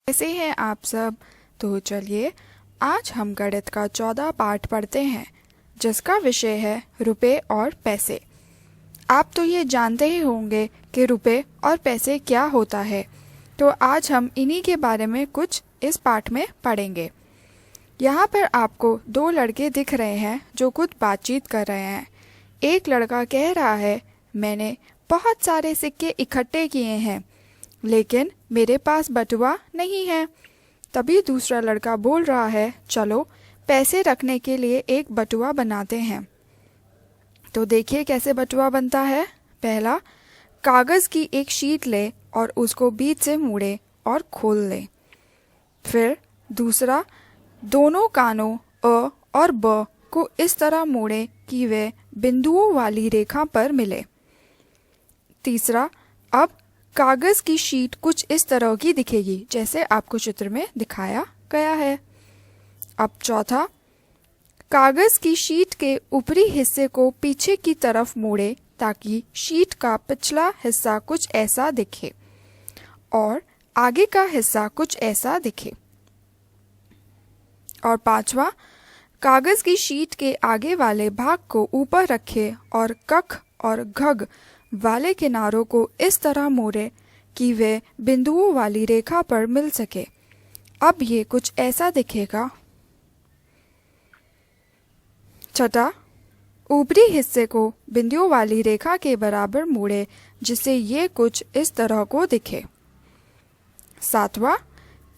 कैसे हैं आप सब। तो चलिए आज हम गणित का 14 पाठ पढ़ते हैं जिसका विषय है रुपए और पैसे। आप तो ये जानते ही होंगे कि रुपए और पैसे क्या होता है, तो आज हम इन्हीं के बारे में कुछ इस पाठ में पढ़ेंगे। यहाँ पर आपको दो लड़के दिख रहे हैं जो कुछ बातचीत कर रहे हैं। एक लड़का कह रहा है, मैंने बहुत सारे सिक्के इकट्ठे किए हैं लेकिन मेरे पास बटुआ नहीं है। तभी दूसरा लड़का बोल रहा है, चलो पैसे रखने के लिए एक बटुआ बनाते हैं। तो देखिए कैसे बटुआ बनता है। पहला, कागज़ की एक शीट ले और उसको बीच से मोड़े और खोल ले। फिर दूसरा, दोनों कानों अ और ब को इस तरह मोड़े कि वे बिंदुओं वाली रेखा पर मिले। तीसरा, अब कागज़ की शीट कुछ इस तरह की दिखेगी जैसे आपको चित्र में दिखाया गया है। अब चौथा, कागज़ की शीट के ऊपरी हिस्से को पीछे की तरफ मोड़े ताकि शीट का पिछला हिस्सा कुछ ऐसा दिखे और आगे का हिस्सा कुछ ऐसा दिखे। और पांचवा, कागज़ की शीट के आगे वाले भाग को ऊपर रखे और कख और घग वाले किनारों को इस तरह मोड़े कि वे बिंदुओं वाली रेखा पर मिल सके। अब ये कुछ ऐसा दिखेगा। छठा, ऊपरी हिस्से को बिंदुओं वाली रेखा के बराबर मोड़े जिससे ये कुछ इस तरह को दिखे। सातवां,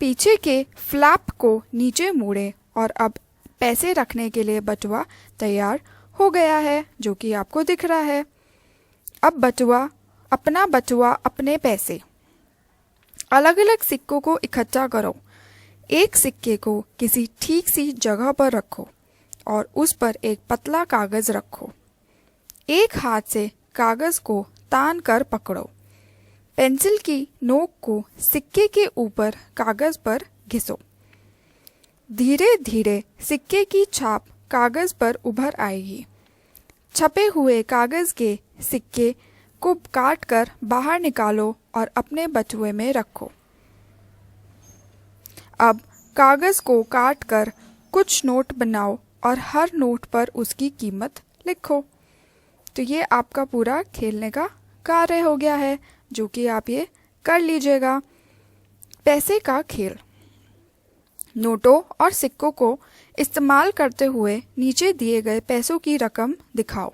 पीछे के फ्लैप को नीचे मोड़े और अब पैसे रखने के लिए बटुआ तैयार हो गया है जो कि आपको दिख रहा है। अब बटुआ, अपना बटुआ अपने पैसे। अलग अलग सिक्कों को इकट्ठा करो। एक सिक्के को किसी ठीक सी जगह पर रखो और उस पर एक पतला कागज रखो। एक हाथ से कागज को तान कर पकड़ो। पेंसिल की नोक को सिक्के के ऊपर कागज पर घिसो। धीरे धीरे सिक्के की छाप कागज पर उभर आएगी। छपे हुए कागज के सिक्के को काट कर बाहर निकालो और अपने बटुए में रखो। अब कागज को काट कर कुछ नोट बनाओ और हर नोट पर उसकी कीमत लिखो। तो ये आपका पूरा खेलने का कार्य हो गया है जो कि आप ये कर लीजिएगा। पैसे का खेल। नोटों और सिक्कों को इस्तेमाल करते हुए नीचे दिए गए पैसों की रकम दिखाओ।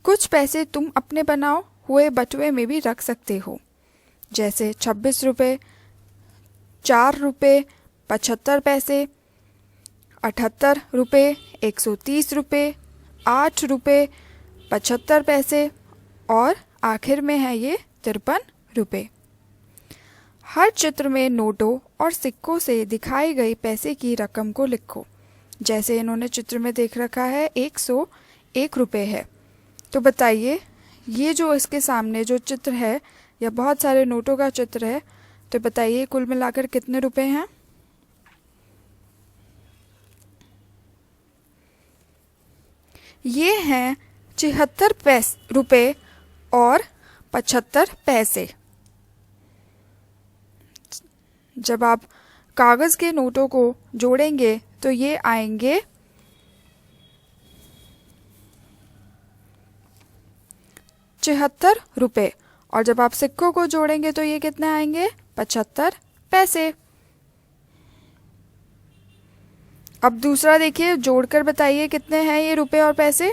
कुछ पैसे तुम अपने बनाओ हुए बटुए में भी रख सकते हो, जैसे 26 रुपये, 4 रुपये, 75 पैसे, 78 रुपये, 130 रुपये, 8 रुपये, 75 पैसे और आखिर में है ये 53 रुपये। हर चित्र में नोटों और सिक्कों से दिखाई गई पैसे की रकम को लिखो। जैसे इन्होंने चित्र में देख रखा है 101 रुपये है। तो बताइए ये जो इसके सामने जो चित्र है या बहुत सारे नोटों का चित्र है, तो बताइए कुल मिलाकर कितने रुपए हैं। ये हैं 76 रुपये और 75 पैसे। जब आप कागज के नोटों को जोड़ेंगे तो ये आएंगे 76 रुपये और जब आप सिक्कों को जोड़ेंगे तो ये कितने आएंगे 75 पैसे। अब दूसरा देखिए, जोड़कर बताइए कितने हैं ये रुपए और पैसे।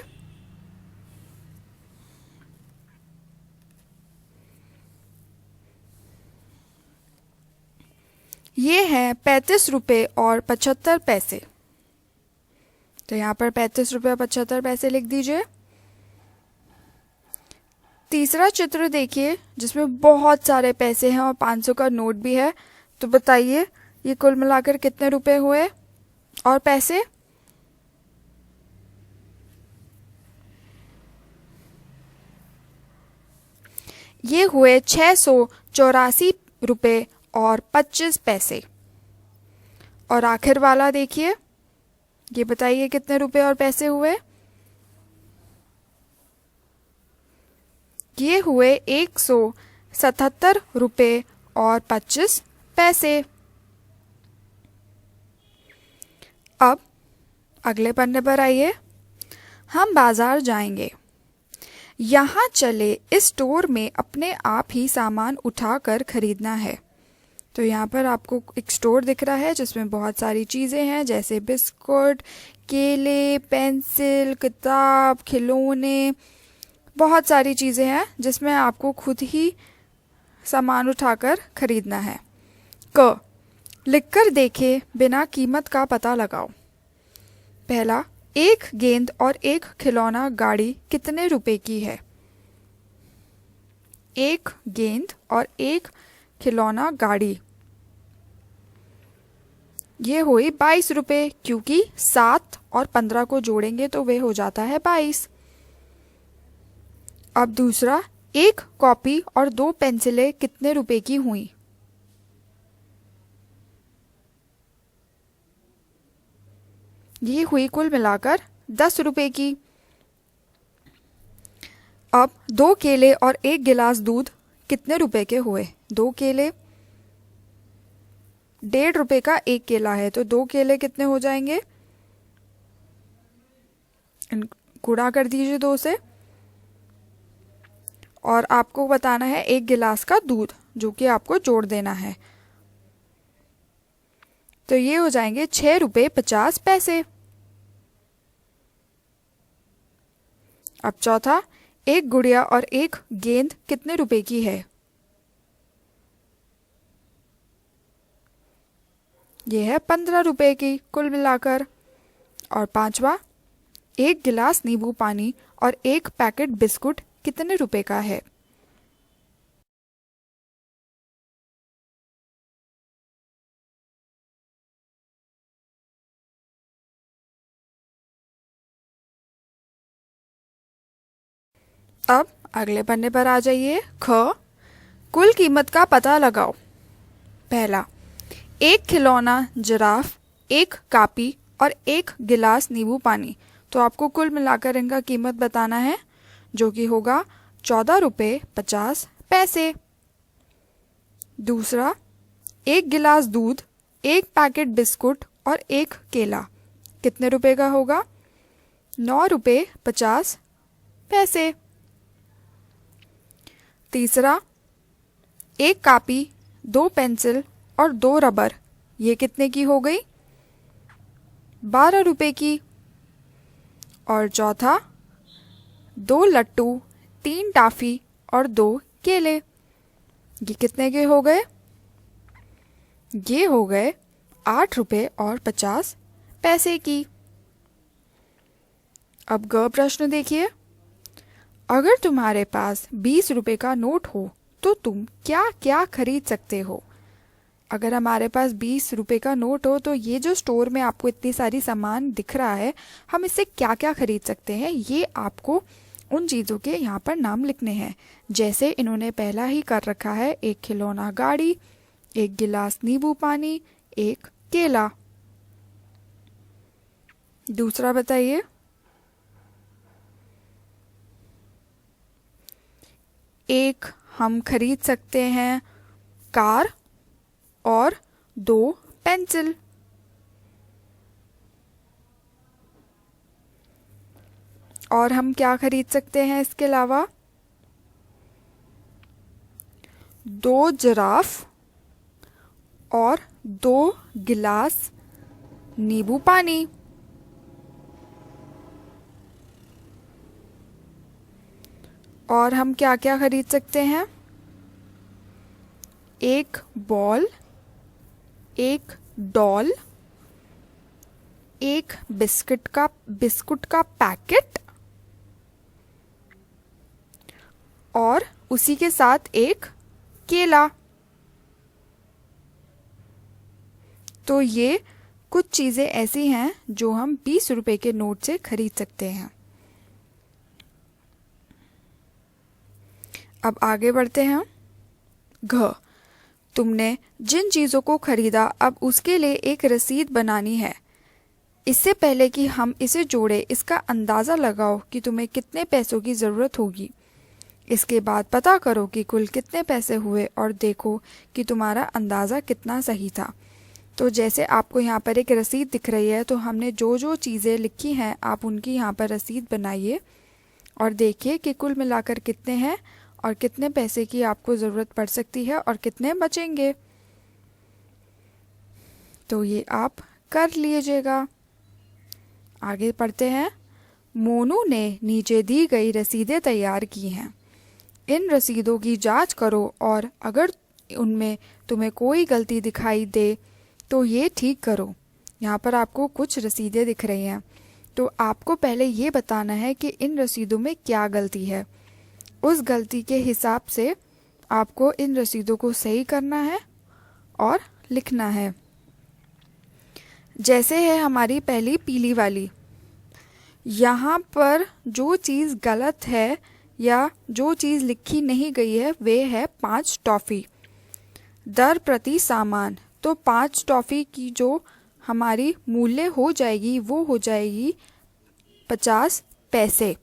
ये हैं 35 रुपये और 75 पैसे। तो यहाँ पर 35 रुपये और 75 पैसे लिख दीजिए। तीसरा चित्र देखिए जिसमें बहुत सारे पैसे हैं और 500 का नोट भी है। तो बताइए ये कुल मिलाकर कितने रुपए हुए और पैसे। ये हुए 684 रुपये और 25 पैसे। और आखिर वाला देखिए, ये बताइए कितने रुपए और पैसे हुए। ये हुए 177 रुपये और 25 पैसे। अब अगले पन्ने पर आइए। हम बाजार जाएंगे। यहाँ चले इस स्टोर में अपने आप ही सामान उठाकर खरीदना है। तो यहाँ पर आपको एक स्टोर दिख रहा है जिसमें बहुत सारी चीज़ें हैं, जैसे बिस्कुट, केले, पेंसिल, किताब, खिलौने, बहुत सारी चीज़ें हैं जिसमें आपको खुद ही सामान उठाकर खरीदना है। क, लिखकर देखे बिना कीमत का पता लगाओ। पहला, एक गेंद और एक खिलौना गाड़ी कितने रुपए की है? एक गेंद और एक खिलौना गाड़ी, ये हुई 22 रुपए, क्योंकि 7 और 15 को जोड़ेंगे तो वे हो जाता है 22। अब दूसरा, एक कॉपी और 2 पेंसिलें कितने रुपए की हुई? ये हुई कुल मिलाकर 10 रुपए की। अब 2 केले और 1 गिलास दूध कितने रुपए के हुए? 2 केले, 1.5 रुपए का 1 केला है, तो 2 केले कितने हो जाएंगे? गुणा कर दीजिए 2 से। और आपको बताना है 1 गिलास का दूध, जो कि आपको जोड़ देना है। तो ये हो जाएंगे 6 रुपए 50 पैसे। अब चौथा, एक गुड़िया और एक गेंद कितने रुपए की है? ये है 15 रुपए की कुल मिलाकर। और पांचवा, एक गिलास नींबू पानी और एक पैकेट बिस्कुट कितने रुपए का है? अब अगले पन्ने पर आ जाइए। ख, कुल कीमत का पता लगाओ। पहला, एक खिलौना जिराफ, एक कापी और एक गिलास नींबू पानी, तो आपको कुल मिलाकर इनका कीमत बताना है, जो कि होगा 14 रुपए 50 पैसे। दूसरा, एक गिलास दूध, एक पैकेट बिस्कुट और एक केला कितने रुपए का होगा? 9 रुपए 50 पैसे। तीसरा, एक कापी, 2 पेंसिल और 2 रबर, ये कितने की हो गई? 12 रुपए की। और चौथा, 2 लट्टू, 3 टाफी और 2 केले, ये कितने के हो गए? ये हो गए 8 रुपए और 50 पैसे की। अब ग प्रश्न देखिए। अगर तुम्हारे पास 20 रुपए का नोट हो तो तुम क्या क्या खरीद सकते हो? अगर हमारे पास 20 रुपए का नोट हो तो ये जो स्टोर में आपको इतनी सारी सामान दिख रहा है, हम इससे क्या क्या खरीद सकते हैं, ये आपको उन चीज़ों के यहाँ पर नाम लिखने हैं। जैसे इन्होंने पहला ही कर रखा है, एक खिलौना गाड़ी, एक गिलास नींबू पानी, एक केला। दूसरा बताइए। एक हम खरीद सकते हैं कार और 2 पेंसिल। और हम क्या खरीद सकते हैं इसके अलावा? 2 जिराफ और 2 गिलास नींबू पानी। और हम क्या क्या खरीद सकते हैं? एक बॉल, एक डॉल, एक बिस्कुट का पैकेट और उसी के साथ एक केला। तो ये कुछ चीज़ें ऐसी हैं जो हम 20 रुपए के नोट से खरीद सकते हैं। अब आगे बढ़ते हैं। घ, तुमने जिन चीज़ों को खरीदा अब उसके लिए एक रसीद बनानी है। इससे पहले कि हम इसे जोड़े, इसका अंदाज़ा लगाओ कि तुम्हें कितने पैसों की ज़रूरत होगी। इसके बाद पता करो कि कुल कितने पैसे हुए और देखो कि तुम्हारा अंदाज़ा कितना सही था। तो जैसे आपको यहाँ पर एक रसीद दिख रही है, तो हमने जो जो चीज़ें लिखी हैं आप उनकी यहाँ पर रसीद बनाइए और देखिए कि कुल मिलाकर कितने हैं और कितने पैसे की आपको ज़रूरत पड़ सकती है और कितने बचेंगे। तो ये आप कर लीजिएगा। आगे पढ़ते हैं। मोनू ने नीचे दी गई रसीदें तैयार की हैं। इन रसीदों की जांच करो और अगर उनमें तुम्हें कोई गलती दिखाई दे तो ये ठीक करो। यहाँ पर आपको कुछ रसीदें दिख रही हैं, तो आपको पहले ये बताना है कि इन रसीदों में क्या गलती है। उस गलती के हिसाब से आपको इन रसीदों को सही करना है और लिखना है। जैसे है हमारी पहली पीली वाली, यहाँ पर जो चीज़ गलत है या जो चीज़ लिखी नहीं गई है वे है 5 टॉफ़ी दर प्रति सामान। तो 5 टॉफ़ी की जो हमारी मूल्य हो जाएगी वो हो जाएगी 50 पैसे।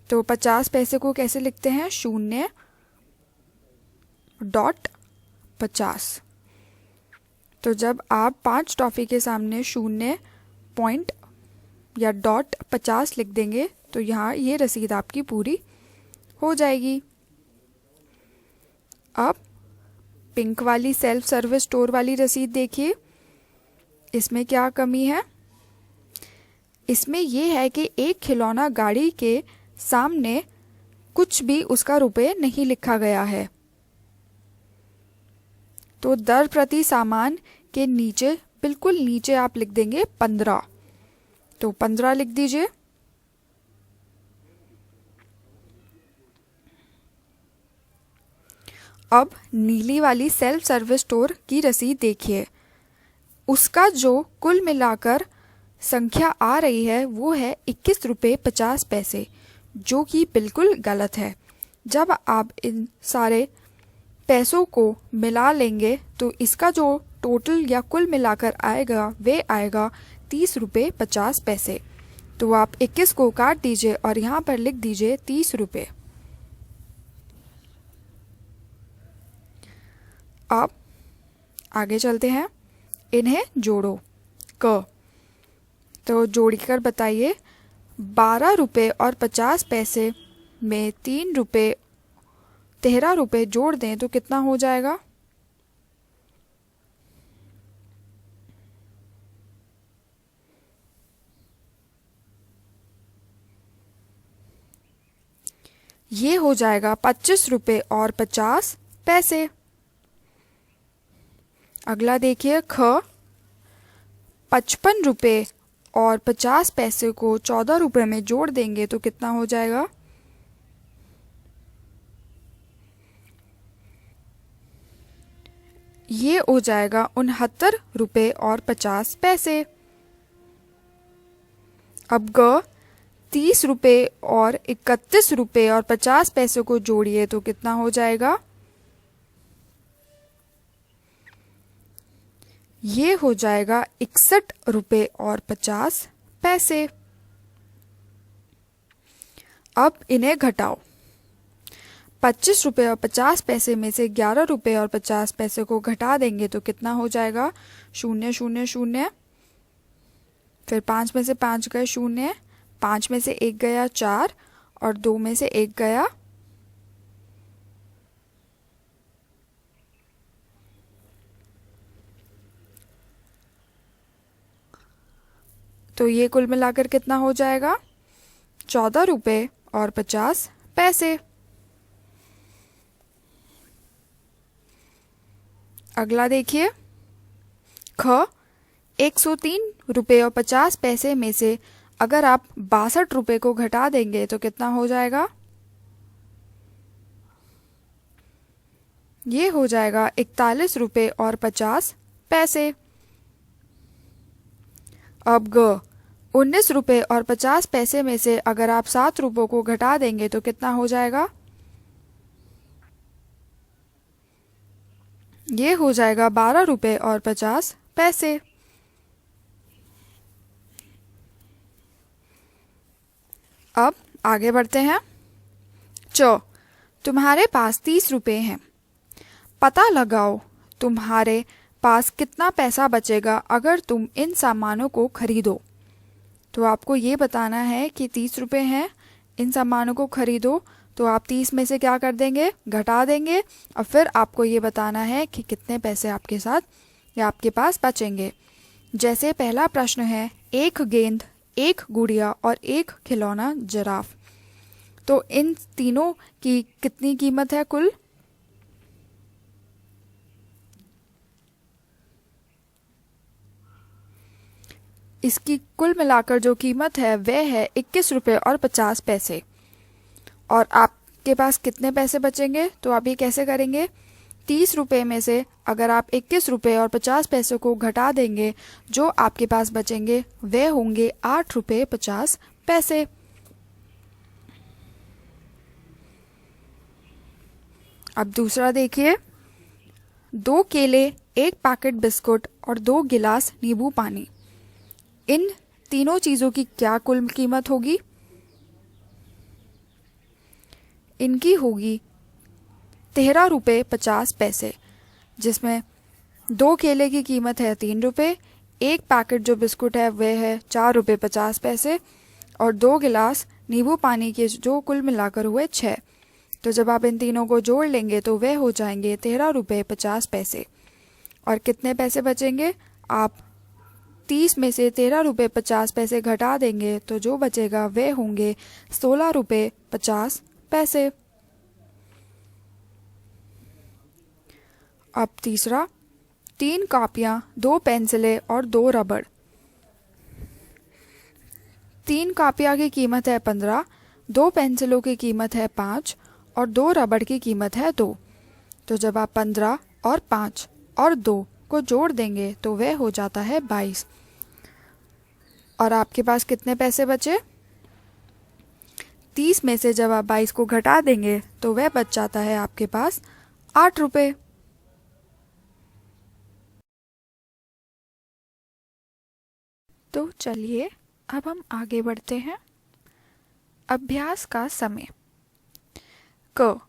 तो 50 पैसे को कैसे लिखते हैं? 0.50। तो जब आप 5 टॉफ़ी के सामने 0 पॉइंट या डॉट 50 लिख देंगे तो यहाँ ये रसीद आपकी पूरी हो जाएगी। अब पिंक वाली सेल्फ सर्विस स्टोर वाली रसीद देखिए, इसमें क्या कमी है? इसमें यह है कि एक खिलौना गाड़ी के सामने कुछ भी उसका रुपये नहीं लिखा गया है। तो दर प्रति सामान के नीचे, बिल्कुल नीचे आप लिख देंगे 15। तो 15 लिख दीजिए। अब नीली वाली सेल्फ सर्विस स्टोर की रसीद देखिए, उसका जो कुल मिलाकर संख्या आ रही है वो है 21 रुपये 50 पैसे, जो कि बिल्कुल गलत है। जब आप इन सारे पैसों को मिला लेंगे तो इसका जो टोटल या कुल मिलाकर आएगा वे आएगा 30 रुपये 50 पैसे। तो आप 21 को काट दीजिए और यहाँ पर लिख दीजिए 30 रुपये। अब आगे चलते हैं, इन्हें जोड़ो। क तो जोड़कर बताइए 12 रुपये और 50 पैसे में 13 रुपये जोड़ दें तो कितना हो जाएगा? ये हो जाएगा 25 रुपये और 50 पैसे। अगला देखिए, ख 55 रुपये और 50 पैसे को 14 रुपये में जोड़ देंगे तो कितना हो जाएगा? ये हो जाएगा 69 रुपये और 50 पैसे। अब ग 30 रुपये और 31 रुपये और 50 पैसे को जोड़िए तो कितना हो जाएगा? ये हो जाएगा 61 रुपये और 50 पैसे। अब इन्हें घटाओ। 25 रुपये और 50 पैसे में से 11 रुपये और 50 पैसे को घटा देंगे तो कितना हो जाएगा? 0 0 0, फिर 5 में से 5 गए 0, 5 में से 1 गया 4 और 2 में से 1 गया 2। तो ये कुल मिलाकर कितना हो जाएगा? 14 रुपये और 50 पैसे। अगला देखिए, ख 103 रुपये और 50 पैसे में से अगर आप 62 रुपये को घटा देंगे तो कितना हो जाएगा? ये हो जाएगा 41 रुपये और 50 पैसे। अब ग 19 रुपये और 50 पैसे में से अगर आप 7 रुपयों को घटा देंगे तो कितना हो जाएगा? ये हो जाएगा 12 रुपये और 50 पैसे। अब आगे बढ़ते हैं। च तुम्हारे पास 30 रुपए हैं। पता लगाओ तुम्हारे पास कितना पैसा बचेगा अगर तुम इन सामानों को खरीदो। तो आपको ये बताना है कि 30 रुपए हैं, इन सामानों को खरीदो। तो आप 30 में से क्या कर देंगे, घटा देंगे, और फिर आपको ये बताना है कि कितने पैसे आपके साथ या आपके पास बचेंगे। जैसे पहला प्रश्न है, एक गेंद, एक गुड़िया और एक खिलौना जिराफ। तो इन तीनों की कितनी कीमत है कुल? इसकी कुल मिलाकर जो कीमत है वह है 21 रुपये और 50 पैसे। और आपके पास कितने पैसे बचेंगे? तो आप ये कैसे करेंगे, 30 रुपये में से अगर आप 21 रुपये और 50 पैसे को घटा देंगे, जो आपके पास बचेंगे वे होंगे 8 रुपये 50 पैसे। अब दूसरा देखिए, 2 केले, एक पैकेट बिस्कुट और 2 गिलास नींबू पानी। इन तीनों चीज़ों की क्या कुल कीमत होगी? इनकी होगी 13 रुपये 50 पैसे, जिसमें 2 केले की कीमत है 3 रुपये, एक पैकेट जो बिस्कुट है वह है 4 रुपये 50 पैसे, और 2 गिलास नींबू पानी के जो कुल मिलाकर हुए 6। तो जब आप इन तीनों को जोड़ लेंगे तो वे हो जाएंगे 13 रुपये 50 पैसे। और कितने पैसे बचेंगे? आप 30 में से 13 रुपये 50 पैसे घटा देंगे तो जो बचेगा वे होंगे 16 रुपये 50 पैसे। अब तीसरा, 3 कापियाँ, 2 पेंसिलें और 2 रबड़। 3 कापियाँ की कीमत है 15, 2 पेंसिलों की कीमत है 5 और 2 रबड़ की कीमत है 2। तो जब आप 15 और 5 और 2 को जोड़ देंगे तो वह हो जाता है 22। और आपके पास कितने पैसे बचे? 30 में से जब आप 22 को घटा देंगे तो वह बच जाता है आपके पास 8 रुपये। तो चलिए अब हम आगे बढ़ते हैं। अभ्यास का समय। क,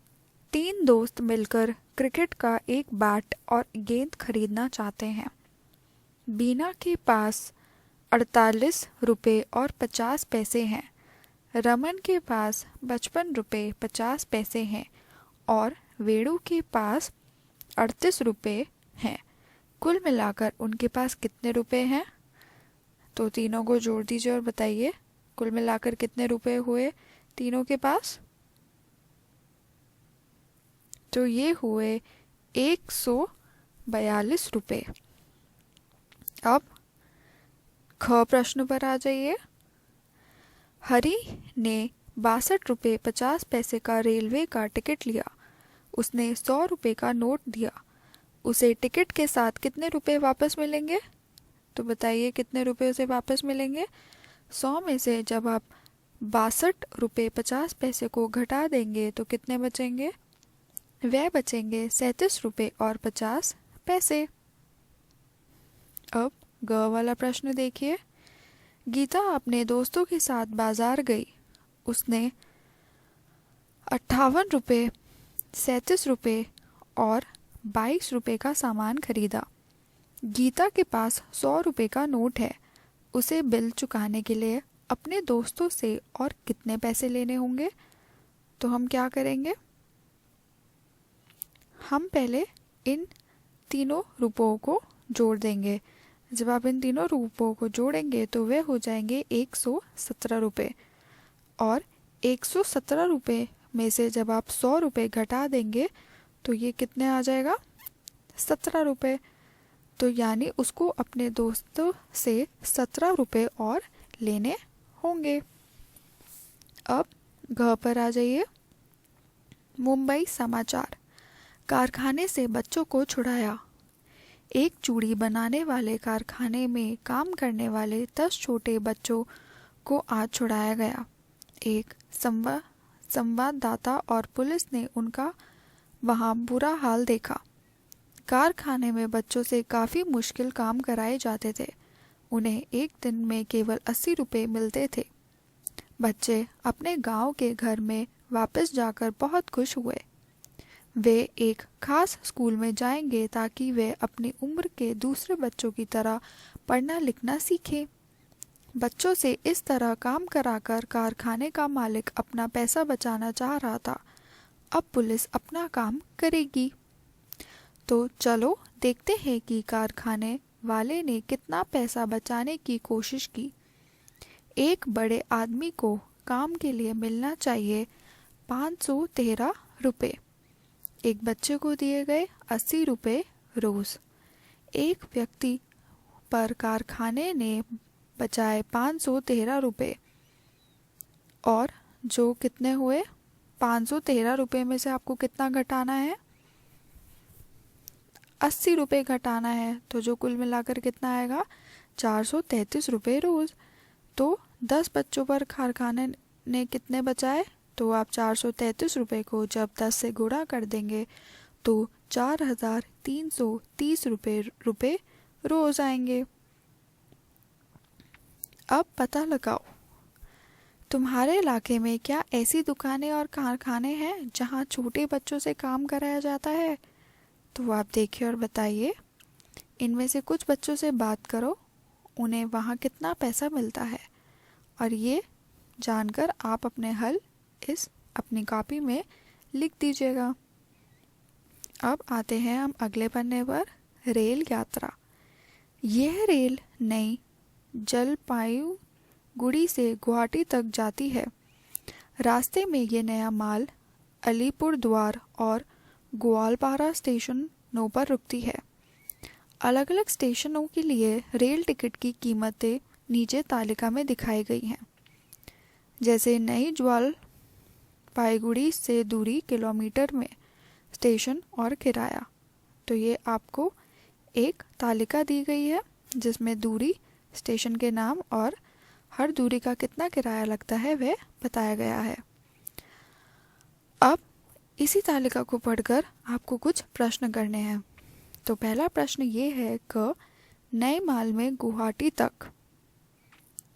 3 दोस्त मिलकर क्रिकेट का एक बैट और गेंद खरीदना चाहते हैं। बीना के पास 48 रुपये और 50 पैसे हैं। रमन के पास 55 रुपये 50 पैसे हैं और वेणु के पास 38 रुपये हैं। कुल मिलाकर उनके पास कितने रुपए हैं? तो तीनों को जोड़ दीजिए और बताइए कुल मिलाकर कितने रुपए हुए तीनों के पास। तो ये हुए 142 रुपये। अब ख प्रश्न पर आ जाइए। हरी ने 62 रुपये 50 पैसे का रेलवे का टिकट लिया। उसने 100 रुपये का नोट दिया। उसे टिकट के साथ कितने रुपए वापस मिलेंगे? तो बताइए कितने रुपए उसे वापस मिलेंगे। 100 में से जब आप 62 रुपये 50 पैसे को घटा देंगे तो कितने बचेंगे? वह बचेंगे 37 रुपये और 50 पैसे। अब ग वाला प्रश्न देखिए। गीता अपने दोस्तों के साथ बाजार गई। उसने 58 रुपये, 37 रुपये और 22 रुपये का सामान खरीदा। गीता के पास 100 रुपये का नोट है। उसे बिल चुकाने के लिए अपने दोस्तों से और कितने पैसे लेने होंगे? तो हम क्या करेंगे, हम पहले इन तीनों रुपयों को जोड़ देंगे। जब आप इन तीनों रुपयों को जोड़ेंगे तो वे हो जाएंगे 117 रुपये। और 117 रुपये में से जब आप 100 रुपये घटा देंगे तो ये कितने आ जाएगा? 17 रुपये। तो यानी उसको अपने दोस्तों से 17 रुपये और लेने होंगे। अब घ पर आ जाइए। मुंबई समाचार। कारखाने से बच्चों को छुड़ाया। एक चूड़ी बनाने वाले कारखाने में काम करने वाले 10 छोटे बच्चों को आज छुड़ाया गया। एक संवाददाता और पुलिस ने उनका वहां बुरा हाल देखा। कारखाने में बच्चों से काफ़ी मुश्किल काम कराए जाते थे। उन्हें एक दिन में केवल 80 रुपये मिलते थे। बच्चे अपने गांव के घर में वापस जाकर बहुत खुश हुए। वे एक खास स्कूल में जाएंगे ताकि वे अपनी उम्र के दूसरे बच्चों की तरह पढ़ना लिखना सीखें। बच्चों से इस तरह काम कराकर कारखाने का मालिक अपना पैसा बचाना चाह रहा था। अब पुलिस अपना काम करेगी। तो चलो देखते हैं कि कारखाने वाले ने कितना पैसा बचाने की कोशिश की। एक बड़े आदमी को काम के लिए मिलना चाहिए 513 रुपये। एक बच्चे को दिए गए 80 रुपये रोज। एक व्यक्ति पर कारखाने ने बचाए 513 रुपये, और जो कितने हुए 513 रुपये में से आपको कितना घटाना है, 80 रुपये घटाना है। तो जो कुल मिलाकर कितना आएगा 433 रुपये रोज। तो 10 बच्चों पर कारखाने ने कितने बचाए, तो आप 433 रुपये को जब 10 से गुणा कर देंगे तो 4330 रुपये रोज आएंगे। अब पता लगाओ, तुम्हारे इलाके में क्या ऐसी दुकानें और कारखाने हैं जहां छोटे बच्चों से काम कराया जाता है? तो आप देखिए और बताइए। इनमें से कुछ बच्चों से बात करो, उन्हें वहां कितना पैसा मिलता है, और ये जानकर आप अपने हल इस अपनी कॉपी में लिख दीजिएगा। अब आते हैं हम अगले पन्ने पर, रेल यात्रा। यह रेल नई जलपाईगुड़ी से गुवाहाटी तक जाती है। रास्ते में ये नया माल अलीपुरद्वार और ग्वालपारा स्टेशनों पर रुकती है। अलग अलग स्टेशनों के लिए रेल टिकट की कीमतें नीचे तालिका में दिखाई गई हैं। जैसे नई जलपाईगुड़ी से दूरी किलोमीटर में, स्टेशन और किराया। तो ये आपको एक तालिका दी गई है जिसमें दूरी, स्टेशन के नाम और हर दूरी का कितना किराया लगता है वह बताया गया है। अब इसी तालिका को पढ़कर आपको कुछ प्रश्न करने हैं। तो पहला प्रश्न ये है कि नए माल में गुवाहाटी तक,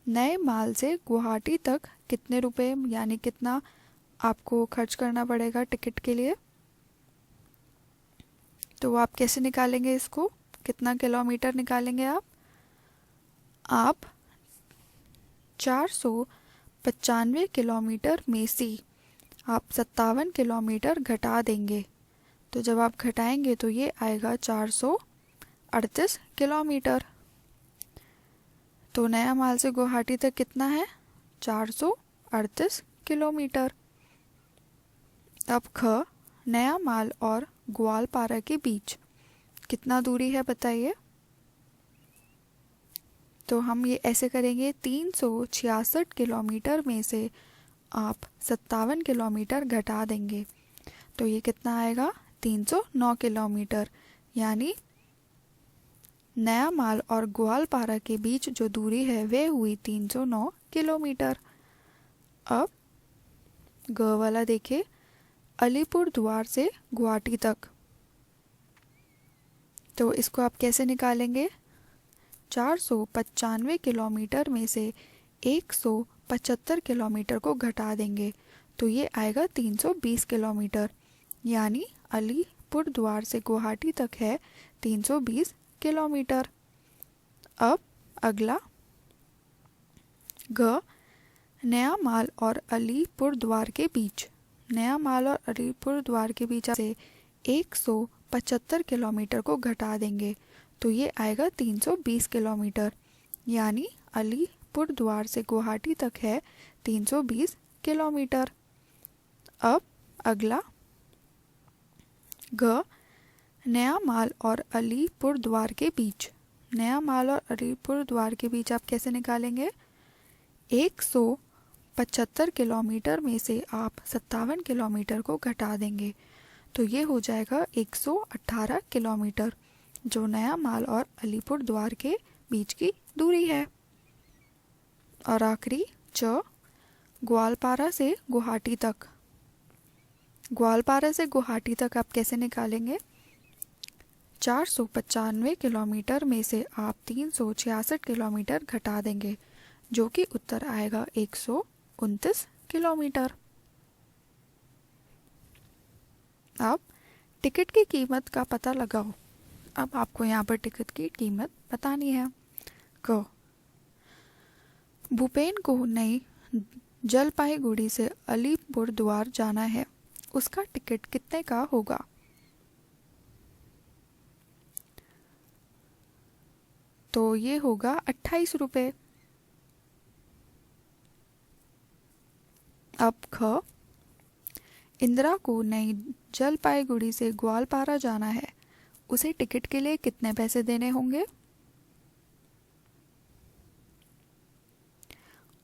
नए माल से गुवाहाटी तक कितने रुपए यानी कितना आपको खर्च करना पड़ेगा टिकट के लिए? तो आप कैसे निकालेंगे इसको, कितना किलोमीटर निकालेंगे आप 495 किलोमीटर में से आप 57 किलोमीटर घटा देंगे। तो जब आप घटाएंगे तो ये आएगा 438 किलोमीटर। तो नया माल से गुवाहाटी तक कितना है, 438 किलोमीटर। अब ख, नया माल और ग्वालपारा के बीच कितना दूरी है बताइए? तो हम ये ऐसे करेंगे, 366 किलोमीटर में से आप 57 किलोमीटर घटा देंगे। तो ये कितना आएगा 309 किलोमीटर। यानी नया माल और ग्वालपारा के बीच जो दूरी है वह हुई 309 किलोमीटर। अब ग वाला देखिए, अलीपुरद्वार से गुवाहाटी तक। तो इसको आप कैसे निकालेंगे? 495 किलोमीटर में से 175 किलोमीटर को घटा देंगे तो ये आएगा 320 किलोमीटर। यानी अलीपुरद्वार से गुवाहाटी तक है 320 किलोमीटर। अब अगला ग, नया माल और अलीपुरद्वार के बीच, नया माल और अलीपुरद्वार के बीच से 175 किलोमीटर को घटा देंगे तो ये आएगा 320 किलोमीटर। यानी अलीपुरद्वार से गुवाहाटी तक है 320 किलोमीटर। अब अगला ग, नया माल और अलीपुरद्वार के बीच, नया माल और अलीपुरद्वार के बीच आप कैसे निकालेंगे? 175 किलोमीटर में से आप 57 किलोमीटर को घटा देंगे तो ये हो जाएगा 118 किलोमीटर, जो नया माल और अलीपुरद्वार के बीच की दूरी है। और आखिरी च, ग्वालपारा से गुवाहाटी तक। ग्वालपारा से गुवाहाटी तक आप कैसे निकालेंगे? 495 किलोमीटर में से आप 366 किलोमीटर घटा देंगे जो कि उत्तर आएगा 129 किलोमीटर। अब टिकट की कीमत का पता लगाओ। अब आपको यहाँ पर टिकट की कीमत बतानी है। क, भूपेन को नई जलपाईगुड़ी से अलीपुरद्वार जाना है, उसका टिकट कितने का होगा? तो ये होगा 28 रुपये। अब ख, इंदिरा को नई जलपाईगुड़ी से ग्वालपारा जाना है, उसे टिकट के लिए कितने पैसे देने होंगे?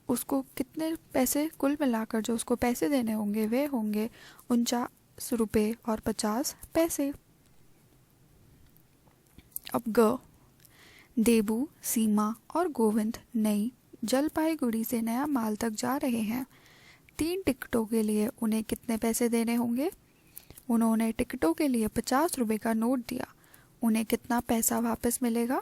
उसको कितने पैसे कुल मिलाकर जो उसको पैसे देने होंगे वे होंगे 49 रुपये और 50 पैसे। अब ग, देबू, सीमा और गोविंद नई जलपाईगुड़ी से नया माल तक जा रहे हैं, 3 टिकटों के लिए उन्हें कितने पैसे देने होंगे? उन्होंने टिकटों के लिए 50 रुपये का नोट दिया, उन्हें कितना पैसा वापस मिलेगा?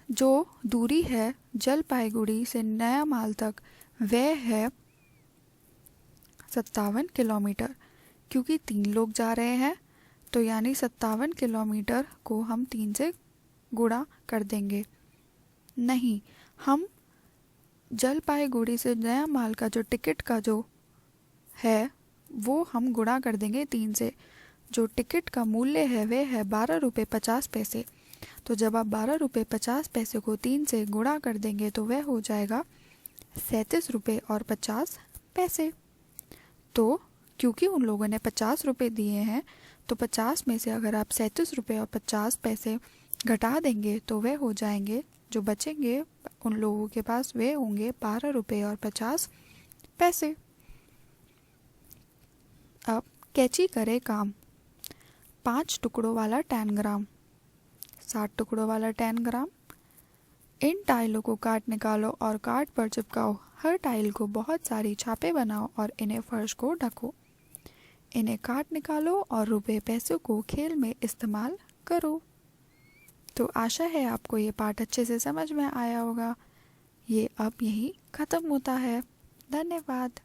जो दूरी है जलपाईगुड़ी से नया माल तक वह है 57 किलोमीटर। क्योंकि 3 लोग जा रहे हैं तो यानी 57 किलोमीटर को हम 3 से गुणा कर देंगे। नहीं, हम जलपाईगुड़ी से नया माल का जो टिकट का जो है वो हम गुणा कर देंगे 3 से। जो टिकट का मूल्य है वह है 12 रुपये 50 पैसे। तो जब आप 12 रुपये 50 पैसे को 3 से गुणा कर देंगे तो वह हो जाएगा 37 रुपये और 50 पैसे। तो क्योंकि उन लोगों ने 50 रुपये दिए हैं तो 50 में से अगर आप 37 रुपये और 50 पैसे घटा देंगे तो वह हो जाएंगे, जो बचेंगे उन लोगों के पास वे होंगे 12 रुपये और 50 पैसे। अब कैची करे काम। 5 टुकड़ों वाला 10 ग्राम, 60 टुकड़ों वाला 10 ग्राम। इन टाइलों को काट निकालो और कार्ड पर चिपकाओ। हर टाइल को बहुत सारी छापे बनाओ और इन्हें फर्श को ढको। इन्हें काट निकालो और रुपए पैसों को खेल में इस्तेमाल करो। तो आशा है आपको ये पाठ अच्छे से समझ में आया होगा। ये अब यहीं ख़त्म होता है। धन्यवाद।